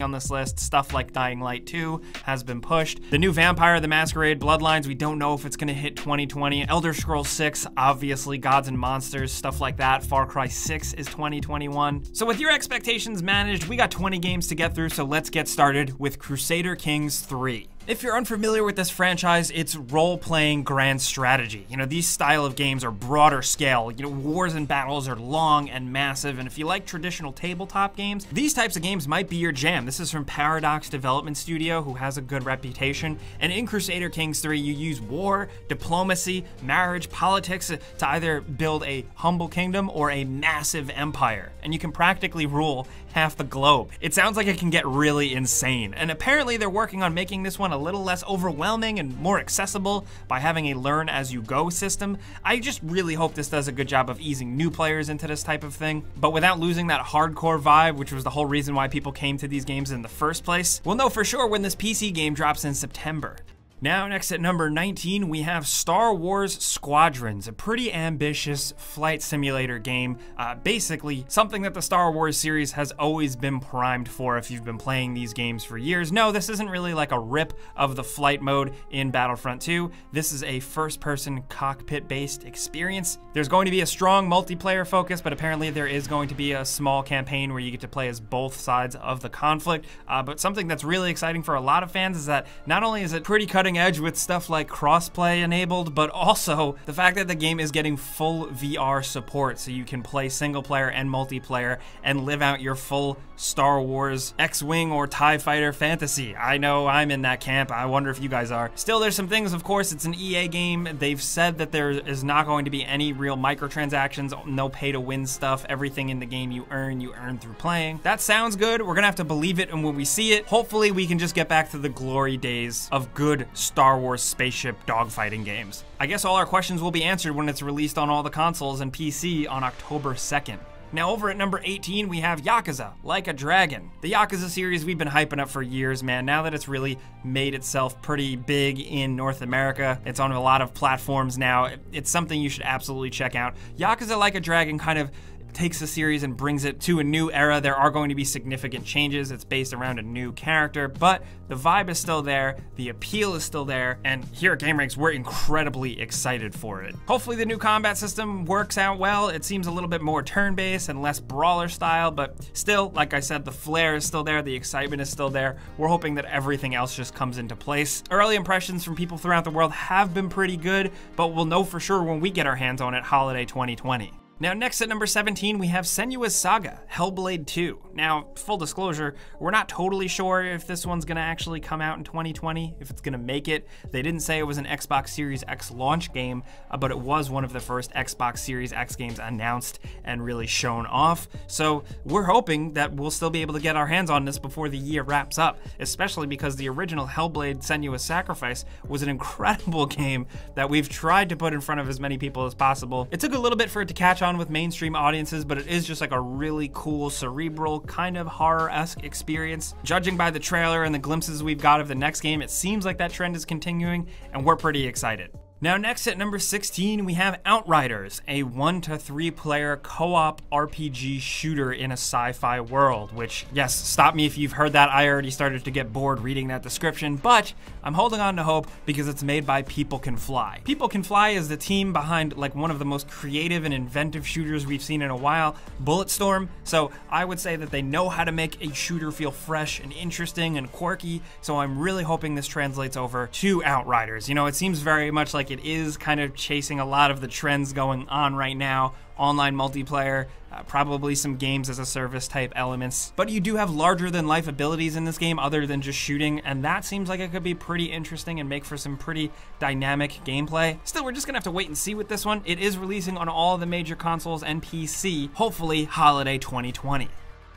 on this list. Stuff like Dying Light 2 has been pushed. The new Vampire the Masquerade Bloodlines, we don't know if it's gonna hit 2020. Elder Scrolls 6, obviously, Gods and Monsters, stuff like that. Far Cry 6 is 2021. So with your expectations managed, we got 20 games to get through, so let's get started with Crusader Kings 3. If you're unfamiliar with this franchise, it's role-playing grand strategy. You know, these style of games are broader scale. You know, wars and battles are long and massive, and if you like traditional tabletop games, these types of games might be your jam. This is from Paradox Development Studio, who has a good reputation, and in Crusader Kings 3, you use war, diplomacy, marriage, politics to either build a humble kingdom or a massive empire, and you can practically rule half the globe. It sounds like it can get really insane, and apparently they're working on making this one a little less overwhelming and more accessible by having a learn-as-you-go system. I just really hope this does a good job of easing new players into this type of thing, but without losing that hardcore vibe, which was the whole reason why people came to these games in the first place. We'll know for sure when this PC game drops in September. Now, next at number 19, we have Star Wars Squadrons, a pretty ambitious flight simulator game. Basically, something that the Star Wars series has always been primed for if you've been playing these games for years. No, this isn't really like a rip of the flight mode in Battlefront 2. This is a first-person cockpit-based experience. There's going to be a strong multiplayer focus, but apparently there is going to be a small campaign where you get to play as both sides of the conflict. But something that's really exciting for a lot of fans is that not only is it pretty cutting edge with stuff like crossplay enabled, but also the fact that the game is getting full VR support, so you can play single player and multiplayer and live out your full Star Wars X-Wing or TIE Fighter fantasy. I know I'm in that camp. I wonder if you guys are. Still, there's some things, of course, it's an EA game. They've said that there is not going to be any real microtransactions, no pay-to-win stuff. Everything in the game you earn through playing. That sounds good. We're gonna have to believe it, and when we see it, hopefully we can just get back to the glory days of good Star Wars spaceship dogfighting games. I guess all our questions will be answered when it's released on all the consoles and PC on October 2nd. Now over at number 18, we have Yakuza, Like a Dragon. The Yakuza series we've been hyping up for years, man. Now that it's really made itself pretty big in North America, it's on a lot of platforms now. It's something you should absolutely check out. Yakuza Like a Dragon kind of takes the series and brings it to a new era. There are going to be significant changes. It's based around a new character, but the vibe is still there, the appeal is still there, and here at GameRanks, we're incredibly excited for it. Hopefully the new combat system works out well. It seems a little bit more turn-based and less brawler style, but still, like I said, the flair is still there, the excitement is still there. We're hoping that everything else just comes into place. Early impressions from people throughout the world have been pretty good, but we'll know for sure when we get our hands on it holiday 2020. Now next at number 17, we have Senua's Saga, Hellblade 2. Now, full disclosure, we're not totally sure if this one's gonna actually come out in 2020, if it's gonna make it. They didn't say it was an Xbox Series X launch game, but it was one of the first Xbox Series X games announced and really shown off. So we're hoping that we'll still be able to get our hands on this before the year wraps up, especially because the original Hellblade Senua's Sacrifice was an incredible game that we've tried to put in front of as many people as possible. It took a little bit for it to catch on with mainstream audiences, but it is just like a really cool, cerebral, kind of horror-esque experience. Judging by the trailer and the glimpses we've got of the next game, it seems like that trend is continuing, and we're pretty excited. Now next at number 16, we have Outriders, a 1 to 3 player co-op RPG shooter in a sci-fi world, which, yes, stop me if you've heard that. I already started to get bored reading that description, but I'm holding on to hope because it's made by People Can Fly. People Can Fly is the team behind like one of the most creative and inventive shooters we've seen in a while, Bulletstorm. So I would say that they know how to make a shooter feel fresh and interesting and quirky, so I'm really hoping this translates over to Outriders. You know, it seems very much like it is kind of chasing a lot of the trends going on right now. Online multiplayer, probably some games as a service type elements. But you do have larger than life abilities in this game other than just shooting, and that seems like it could be pretty interesting and make for some pretty dynamic gameplay. Still, we're just gonna have to wait and see with this one. It is releasing on all the major consoles and PC, hopefully holiday 2020.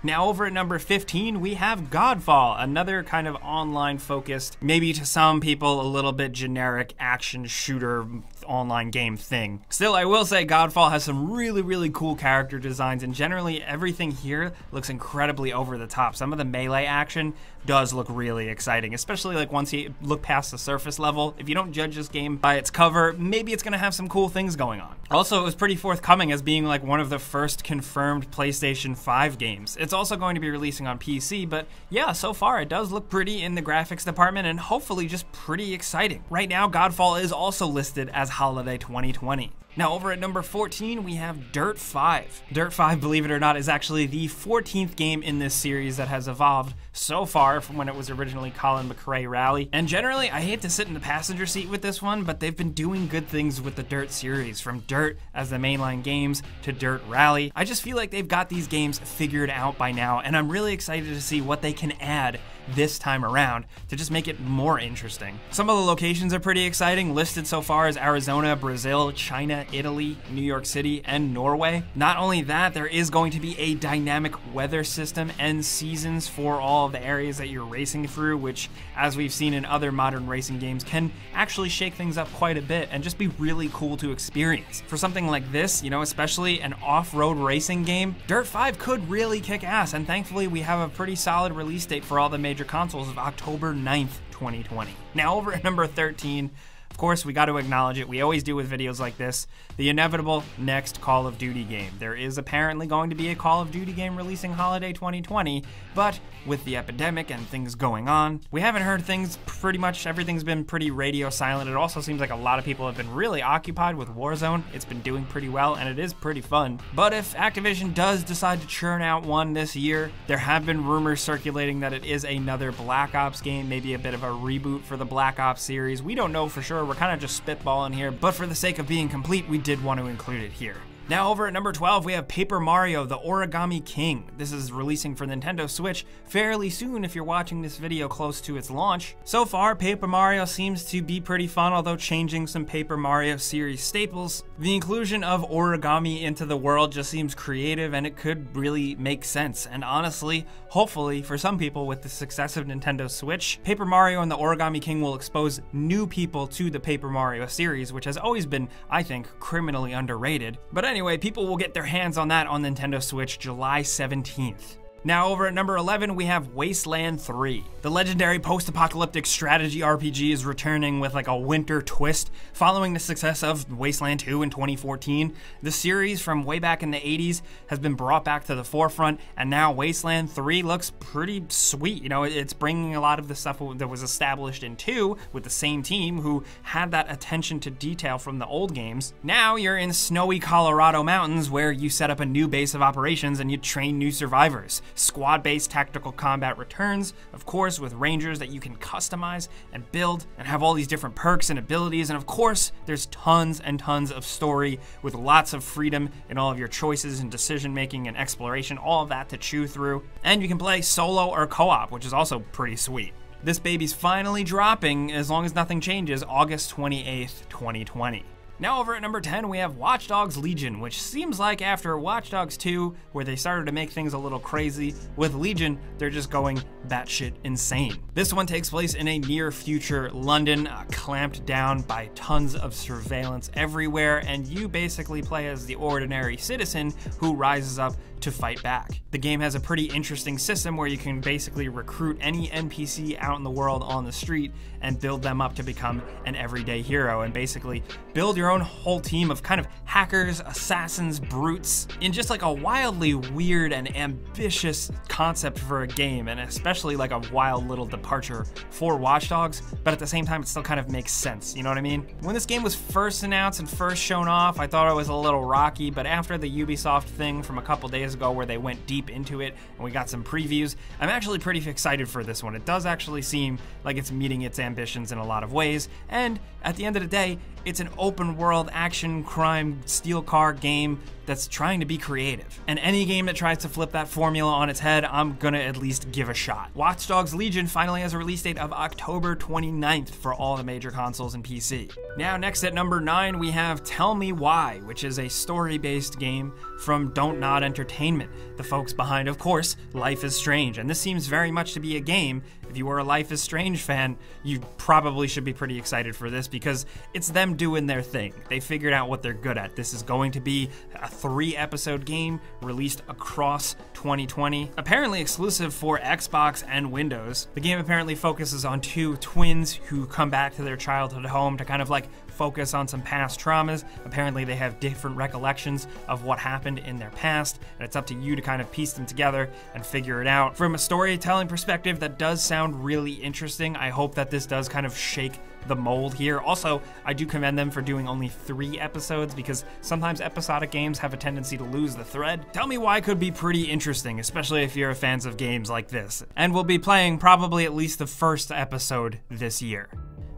Now over at number 15, we have Godfall, another kind of online focused, maybe to some people a little bit generic action shooter, online game thing. Still, I will say Godfall has some really cool character designs, and generally everything here looks incredibly over the top. Some of the melee action does look really exciting, especially like once you look past the surface level. If you don't judge this game by its cover, maybe it's gonna have some cool things going on. Also, it was pretty forthcoming as being like one of the first confirmed PlayStation 5 games. It's also going to be releasing on PC, but yeah, so far it does look pretty in the graphics department and hopefully just pretty exciting. Right now, Godfall is also listed as Holiday 2020. Now over at number 14, we have Dirt 5. Dirt 5, believe it or not, is actually the 14th game in this series that has evolved so far from when it was originally Colin McRae Rally. And generally, I hate to sit in the passenger seat with this one, but they've been doing good things with the Dirt series, from Dirt as the mainline games to Dirt Rally. I just feel like they've got these games figured out by now, and I'm really excited to see what they can add this time around to just make it more interesting. Some of the locations are pretty exciting, listed so far as Arizona, Brazil, China, Italy, New York City, and Norway. Not only that, there is going to be a dynamic weather system and seasons for all of the areas that you're racing through, which, as we've seen in other modern racing games, can actually shake things up quite a bit and just be really cool to experience. For something like this, you know, especially an off-road racing game, Dirt 5 could really kick ass, and thankfully we have a pretty solid release date for all the major consoles of October 9th, 2020. Now over at number 13, of course, we got to acknowledge it. We always do with videos like this. The inevitable next Call of Duty game. There is apparently going to be a Call of Duty game releasing Holiday 2020, but with the epidemic and things going on, we haven't heard things. Pretty much everything's been pretty radio silent. It also seems like a lot of people have been really occupied with Warzone. It's been doing pretty well, and it is pretty fun. But if Activision does decide to churn out one this year, there have been rumors circulating that it is another Black Ops game, maybe a bit of a reboot for the Black Ops series. We don't know for sure. We're kind of just spitballing here, but for the sake of being complete, we did want to include it here. Now over at number 12, we have Paper Mario: The Origami King. This is releasing for Nintendo Switch fairly soon if you're watching this video close to its launch. So far, Paper Mario seems to be pretty fun, although changing some Paper Mario series staples. The inclusion of origami into the world just seems creative, and it could really make sense. And honestly, hopefully, for some people with the success of Nintendo Switch, Paper Mario and the Origami King will expose new people to the Paper Mario series, which has always been, I think, criminally underrated. But anyway, people will get their hands on that on Nintendo Switch July 17th. Now over at number 11, we have Wasteland 3. The legendary post-apocalyptic strategy RPG is returning with like a winter twist following the success of Wasteland 2 in 2014. The series from way back in the 80s has been brought back to the forefront, and now Wasteland 3 looks pretty sweet. You know, it's bringing a lot of the stuff that was established in 2 with the same team who had that attention to detail from the old games. Now you're in snowy Colorado mountains where you set up a new base of operations and you train new survivors. Squad-based tactical combat returns, of course, with rangers that you can customize and build and have all these different perks and abilities, and of course, there's tons and tons of story with lots of freedom in all of your choices and decision-making and exploration, all of that to chew through. And you can play solo or co-op, which is also pretty sweet. This baby's finally dropping, as long as nothing changes, August 28th, 2020. Now over at number 10, we have Watch Dogs Legion, which seems like after Watch Dogs 2, where they started to make things a little crazy, with Legion, they're just going batshit insane. This one takes place in a near future London, clamped down by tons of surveillance everywhere, and you basically play as the ordinary citizen who rises up to fight back. The game has a pretty interesting system where you can basically recruit any NPC out in the world on the street and build them up to become an everyday hero, and basically build your own whole team of kind of hackers, assassins, brutes, in just like a wildly weird and ambitious concept for a game, and especially like a wild little departure for Watch Dogs, but at the same time it still kind of makes sense, you know what I mean? When this game was first announced and first shown off, I thought it was a little rocky, but after the Ubisoft thing from a couple days ago where they went deep into it and we got some previews, I'm actually pretty excited for this one. It does actually seem like it's meeting its ambitions in a lot of ways, and at the end of the day, it's an open world action crime steel car game that's trying to be creative. And any game that tries to flip that formula on its head, I'm gonna at least give a shot. Watch Dogs Legion finally has a release date of October 29th for all the major consoles and PC. Now, next at number 9, we have Tell Me Why, which is a story-based game from Don't Nod Entertainment, the folks behind, of course, Life is Strange. And this seems very much to be a game. If you were a Life is Strange fan, you probably should be pretty excited for this because it's them doing their thing. They figured out what they're good at. This is going to be a 3-episode game released across 2020, apparently exclusive for Xbox and Windows. The game apparently focuses on 2 twins who come back to their childhood home to kind of like focus on some past traumas. Apparently they have different recollections of what happened in their past, and it's up to you to kind of piece them together and figure it out. From a storytelling perspective, that does sound really interesting. I hope that this does kind of shake the mold here. Also, I do commend them for doing only 3 episodes because sometimes episodic games have a tendency to lose the thread. Tell Me Why could be pretty interesting, especially if you're fans of games like this. And we'll be playing probably at least the first episode this year.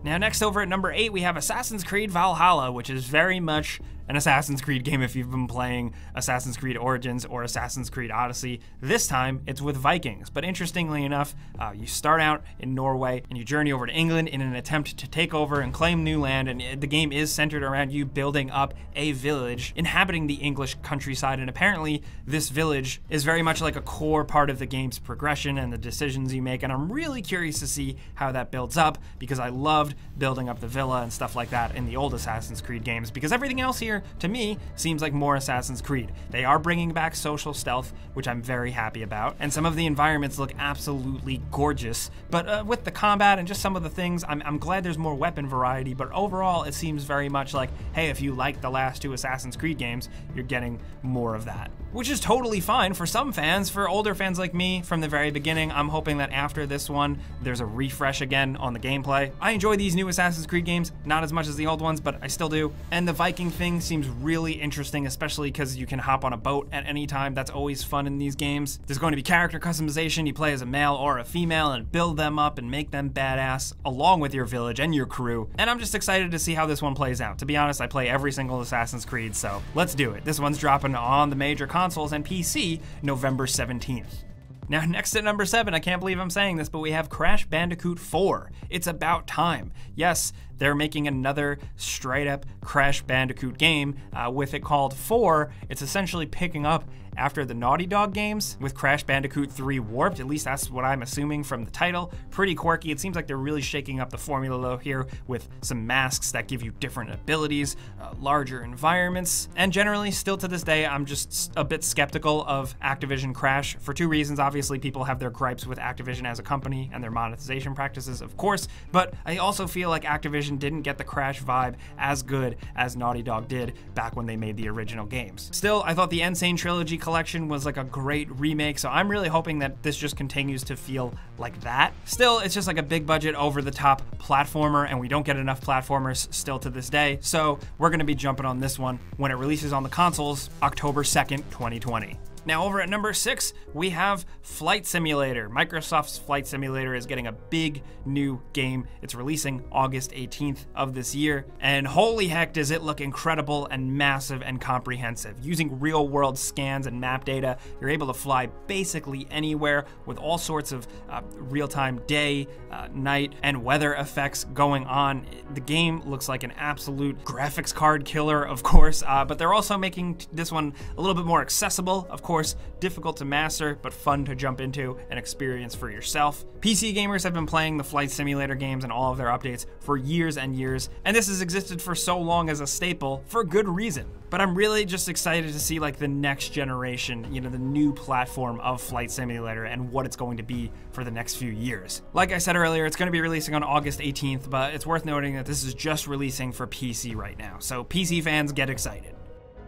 Now, next over at number 8, we have Assassin's Creed Valhalla, which is very much an Assassin's Creed game if you've been playing Assassin's Creed Origins or Assassin's Creed Odyssey. This time, it's with Vikings. But interestingly enough, you start out in Norway and you journey over to England in an attempt to take over and claim new land, and the game is centered around you building up a village inhabiting the English countryside, and apparently this village is very much like a core part of the game's progression and the decisions you make, and I'm really curious to see how that builds up because I loved building up the villa and stuff like that in the old Assassin's Creed games, because everything else here to me seems like more Assassin's Creed. They are bringing back social stealth, which I'm very happy about, and some of the environments look absolutely gorgeous, but with the combat and just some of the things, I'm glad there's more weapon variety, but overall it seems very much like, hey, if you like the last 2 Assassin's Creed games, you're getting more of that. Which is totally fine for some fans. For older fans like me from the very beginning, I'm hoping that after this one, there's a refresh again on the gameplay. I enjoy these new Assassin's Creed games, not as much as the old ones, but I still do. And the Viking thing seems really interesting, especially because you can hop on a boat at any time. That's always fun in these games. There's going to be character customization. You play as a male or a female and build them up and make them badass along with your village and your crew. And I'm just excited to see how this one plays out. To be honest, I play every single Assassin's Creed, so let's do it. This one's dropping on the major consoles and PC November 17th. Now, next at number 7, I can't believe I'm saying this, but we have Crash Bandicoot 4. It's about time. Yes, they're making another straight-up Crash Bandicoot game with it called 4. It's essentially picking up after the Naughty Dog games with Crash Bandicoot 3 Warped. At least that's what I'm assuming from the title. Pretty quirky. It seems like they're really shaking up the formula though here with some masks that give you different abilities, larger environments, and generally still to this day I'm just a bit skeptical of Activision Crash for 2 reasons. Obviously, people have their gripes with Activision as a company and their monetization practices, of course, but I also feel like Activision didn't get the Crash vibe as good as Naughty Dog did back when they made the original games. Still, I thought the Insane Trilogy collection was like a great remake, so I'm really hoping that this just continues to feel like that. Still, it's just like a big budget, over-the-top platformer, and we don't get enough platformers still to this day, so we're gonna be jumping on this one when it releases on the consoles October 2nd, 2020. Now, over at number 6, we have Flight Simulator. Microsoft's Flight Simulator is getting a big new game. It's releasing August 18th of this year, and holy heck does it look incredible and massive and comprehensive. Using real-world scans and map data, you're able to fly basically anywhere with all sorts of real-time day, night, and weather effects going on. The game looks like an absolute graphics card killer, of course, but they're also making this one a little bit more accessible, of course, difficult to master, but fun to jump into and experience for yourself. PC gamers have been playing the Flight Simulator games and all of their updates for years and years, and this has existed for so long as a staple for good reason. But I'm really just excited to see like the next generation, you know, the new platform of Flight Simulator and what it's going to be for the next few years. Like I said earlier, it's going to be releasing on August 18th, but it's worth noting that this is just releasing for PC right now, so PC fans get excited.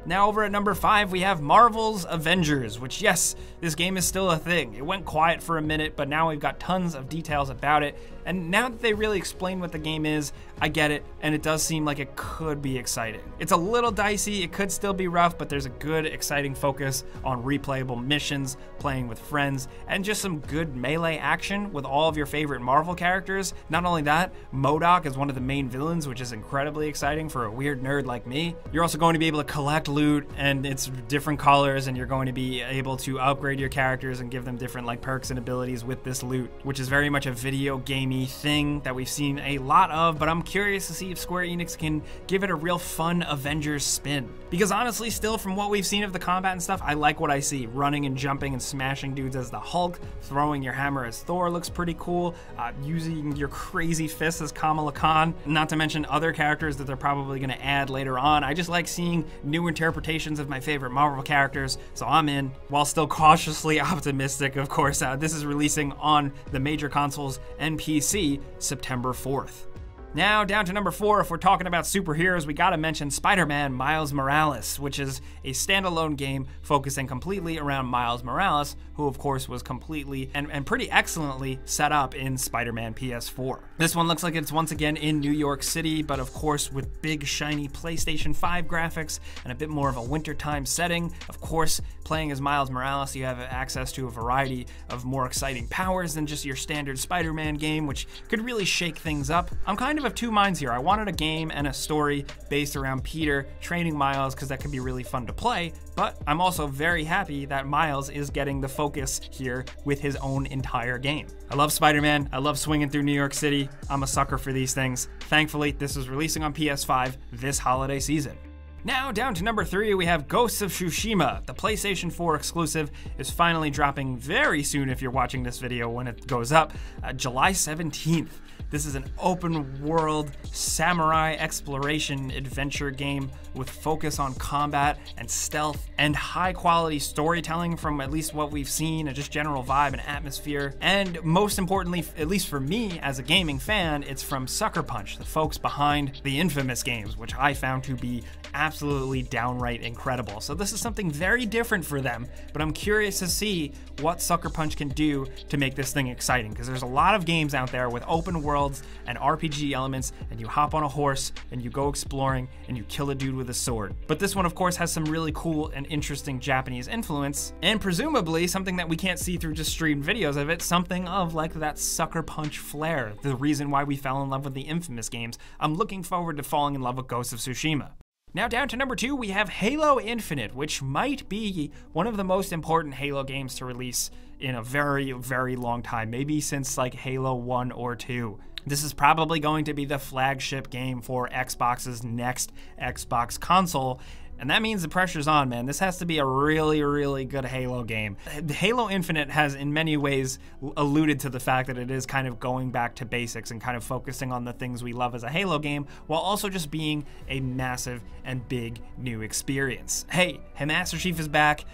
Now, over at number 5, we have Marvel's Avengers, which, yes, this game is still a thing. It went quiet for a minute, but now we've got tons of details about it. And now that they really explain what the game is, I get it, and it does seem like it could be exciting. It's a little dicey, it could still be rough, but there's a good, exciting focus on replayable missions, playing with friends, and just some good melee action with all of your favorite Marvel characters. Not only that, MODOK is one of the main villains, which is incredibly exciting for a weird nerd like me. You're also going to be able to collect loot, and it's different colors, and you're going to be able to upgrade your characters and give them different like perks and abilities with this loot, which is very much a video gamey thing that we've seen a lot of, but I'm curious to see if Square Enix can give it a real fun Avengers spin. Because honestly, still from what we've seen of the combat and stuff, I like what I see. Running and jumping and smashing dudes as the Hulk, throwing your hammer as Thor looks pretty cool, using your crazy fists as Kamala Khan, not to mention other characters that they're probably going to add later on. I just like seeing new interpretations of my favorite Marvel characters, so I'm in. While still cautiously optimistic, of course, this is releasing on the major consoles and PC September 4th. Now, down to number 4, if we're talking about superheroes, we gotta mention Spider-Man Miles Morales, which is a standalone game focusing completely around Miles Morales, who of course was completely and pretty excellently set up in Spider-Man PS4. This one looks like it's once again in New York City, but of course with big shiny PlayStation 5 graphics and a bit more of a wintertime setting. Of course, playing as Miles Morales, you have access to a variety of more exciting powers than just your standard Spider-Man game, which could really shake things up. I'm kind of two minds here. I wanted a game and a story based around Peter training Miles because that could be really fun to play, but I'm also very happy that Miles is getting the focus here with his own entire game. I love Spider-Man. I love swinging through New York City. I'm a sucker for these things. Thankfully, this is releasing on PS5 this holiday season. Now, down to number 3, we have Ghosts of Tsushima. The PlayStation 4 exclusive is finally dropping very soon if you're watching this video when it goes up, July 17th. This is an open world samurai exploration adventure game with focus on combat and stealth and high quality storytelling from at least what we've seen, and just general vibe and atmosphere. And most importantly, at least for me as a gaming fan, it's from Sucker Punch, the folks behind the Infamous games, which I found to be absolutely downright incredible. So this is something very different for them, but I'm curious to see what Sucker Punch can do to make this thing exciting, because there's a lot of games out there with open worlds and RPG elements, and you hop on a horse and you go exploring and you kill a dude with a sword. But this one, of course, has some really cool and interesting Japanese influence, and presumably something that we can't see through just streamed videos of it, something of like that Sucker Punch flair, the reason why we fell in love with the Infamous games. I'm looking forward to falling in love with Ghosts of Tsushima. Now down to number 2, we have Halo Infinite, which might be one of the most important Halo games to release in a very, very long time, maybe since like Halo 1 or 2. This is probably going to be the flagship game for Xbox's next Xbox console. And that means the pressure's on, man. This has to be a really, really good Halo game. Halo Infinite has in many ways alluded to the fact that it is kind of going back to basics and kind of focusing on the things we love as a Halo game, while also just being a massive and big new experience. Hey, Master Chief is back.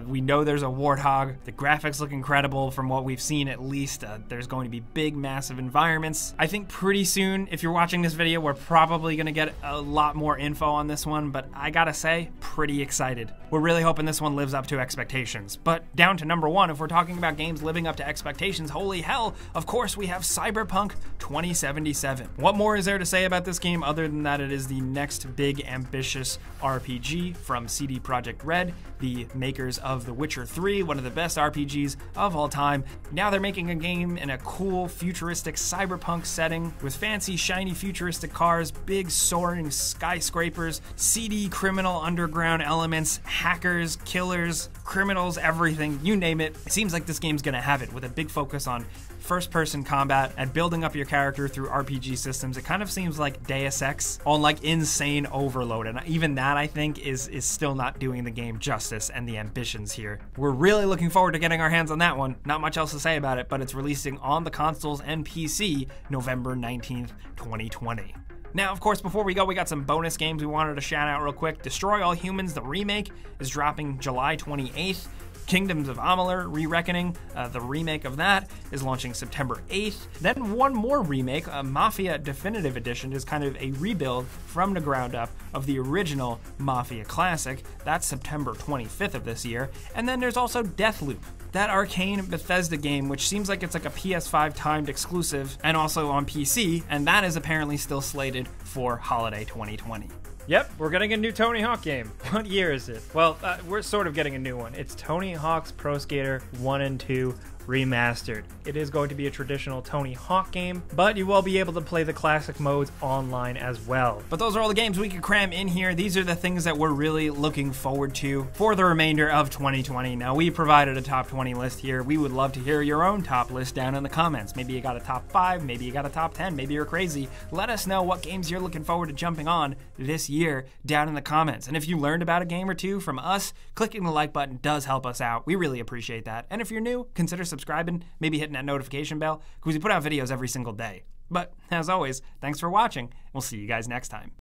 We know there's a Warthog. The graphics look incredible from what we've seen, at least. There's going to be big, massive environments. I think pretty soon, if you're watching this video, we're probably gonna get a lot more info on this one, but I gotta say, pretty excited. We're really hoping this one lives up to expectations. But down to number 1, if we're talking about games living up to expectations, holy hell, of course we have Cyberpunk 2077. What more is there to say about this game other than that it is the next big ambitious RPG from CD Projekt Red, the makers of The Witcher 3, one of the best RPGs of all time. Now they're making a game in a cool futuristic cyberpunk setting with fancy shiny futuristic cars, big soaring skyscrapers, seedy criminal underground elements, hackers, killers, criminals, everything, you name it. It seems like this game's gonna have it, with a big focus on first-person combat and building up your character through RPG systems. It kind of seems like Deus Ex on like insane overload, and even that I think is still not doing the game justice and the ambitions here. We're really looking forward to getting our hands on that one. Not much else to say about it, but it's releasing on the consoles and PC November 19th, 2020. Now, of course, before we go, we got some bonus games we wanted to shout out real quick. Destroy All Humans, the remake, is dropping July 28th. Kingdoms of Amalur: Re-Reckoning, the remake of that, is launching September 8th. Then one more remake, Mafia Definitive Edition, is kind of a rebuild from the ground up of the original Mafia classic. That's September 25th of this year. And then there's also Deathloop, that Arcane Bethesda game, which seems like it's like a PS5 timed exclusive and also on PC, and that is apparently still slated for holiday 2020. Yep, we're getting a new Tony Hawk game. What year is it? Well, we're sort of getting a new one. It's Tony Hawk's Pro Skater 1 and 2 Remastered. It is going to be a traditional Tony Hawk game, but you will be able to play the classic modes online as well. But those are all the games we could cram in here. These are the things that we're really looking forward to for the remainder of 2020. Now, we provided a top 20 list here. We would love to hear your own top list down in the comments. Maybe you got a top 5, maybe you got a top 10, maybe you're crazy. Let us know what games you're looking forward to jumping on this year down in the comments. And if you learned about a game or two from us, clicking the like button does help us out. We really appreciate that. And if you're new, consider subscribing, maybe hitting that notification bell, because we put out videos every single day. But as always, thanks for watching. We'll see you guys next time.